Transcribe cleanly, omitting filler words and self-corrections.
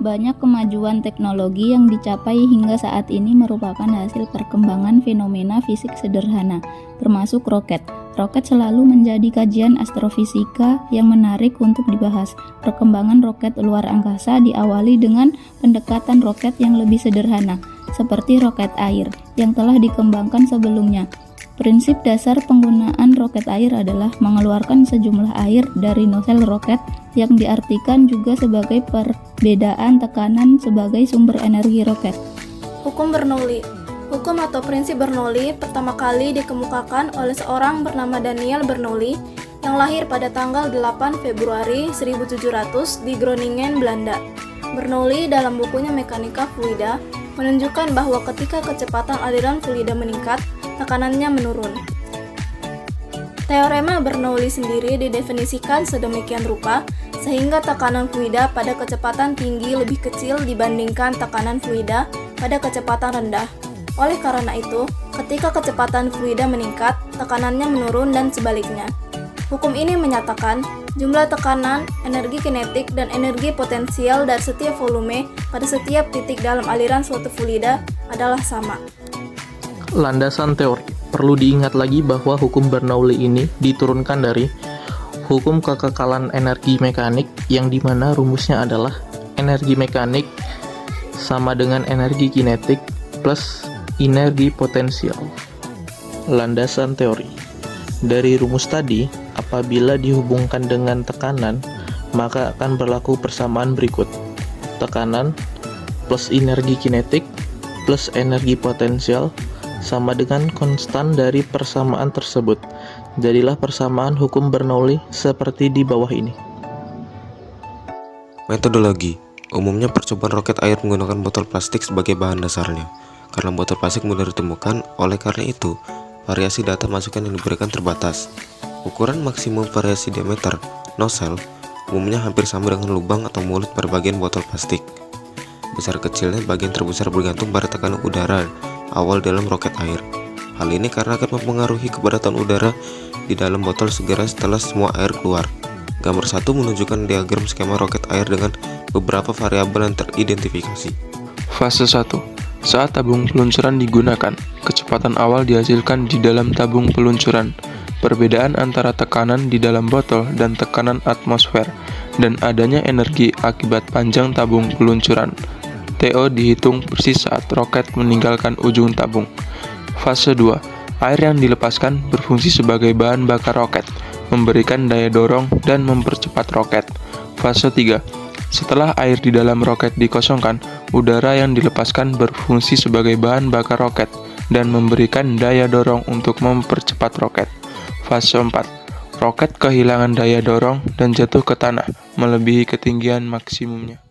Banyak kemajuan teknologi yang dicapai hingga saat ini merupakan hasil perkembangan fenomena fisik sederhana, termasuk roket. Roket selalu menjadi kajian astrofisika yang menarik untuk dibahas. Perkembangan roket luar angkasa diawali dengan pendekatan roket yang lebih sederhana, seperti roket air, yang telah dikembangkan sebelumnya. Prinsip dasar penggunaan roket air adalah mengeluarkan sejumlah air dari nosel roket yang diartikan juga sebagai perbedaan tekanan sebagai sumber energi roket. Hukum Bernoulli. Hukum atau prinsip Bernoulli pertama kali dikemukakan oleh seorang bernama Daniel Bernoulli yang lahir pada tanggal 8 Februari 1700 di Groningen, Belanda. Bernoulli dalam bukunya Mekanika Fluida menunjukkan bahwa ketika kecepatan aliran fluida meningkat, tekanannya menurun. Teorema Bernoulli sendiri didefinisikan sedemikian rupa sehingga tekanan fluida pada kecepatan tinggi lebih kecil dibandingkan tekanan fluida pada kecepatan rendah. Oleh karena itu, ketika kecepatan fluida meningkat, tekanannya menurun dan sebaliknya. Hukum ini menyatakan jumlah tekanan, energi kinetik, dan energi potensial dari setiap volume pada setiap titik dalam aliran suatu fluida adalah sama. Landasan teori. Perlu diingat lagi bahwa hukum Bernoulli ini diturunkan dari hukum kekekalan energi mekanik yang dimana rumusnya adalah energi mekanik sama dengan energi kinetik plus energi potensial. Landasan teori. Dari rumus tadi, apabila dihubungkan dengan tekanan, maka akan berlaku persamaan berikut. Tekanan plus energi kinetik plus energi potensial sama dengan konstan dari persamaan tersebut. Jadilah persamaan hukum Bernoulli seperti di bawah ini. Metodologi. Umumnya percobaan roket air menggunakan botol plastik sebagai bahan dasarnya. Karena botol plastik mudah ditemukan, oleh karena itu, variasi data masukan yang diberikan terbatas. Ukuran maksimum variasi diameter nosel umumnya hampir sama dengan lubang atau mulut pada bagian botol plastik. Besar kecilnya bagian terbesar bergantung pada tekanan udara awal dalam roket air. Hal ini karena akan mempengaruhi kepadatan udara di dalam botol segera setelah semua air keluar. Gambar 1 menunjukkan diagram skema roket air dengan beberapa variabel yang teridentifikasi. Fase 1. Saat tabung peluncuran digunakan, kecepatan awal dihasilkan di dalam tabung peluncuran. Perbedaan antara tekanan di dalam botol dan tekanan atmosfer, dan adanya energi akibat panjang tabung peluncuran. TO dihitung persis saat roket meninggalkan ujung tabung. Fase 2. Air yang dilepaskan berfungsi sebagai bahan bakar roket, memberikan daya dorong dan mempercepat roket. Fase 3. Setelah air di dalam roket dikosongkan, udara yang dilepaskan berfungsi sebagai bahan bakar roket dan memberikan daya dorong untuk mempercepat roket. Fase 4. Roket kehilangan daya dorong dan jatuh ke tanah, melebihi ketinggian maksimumnya.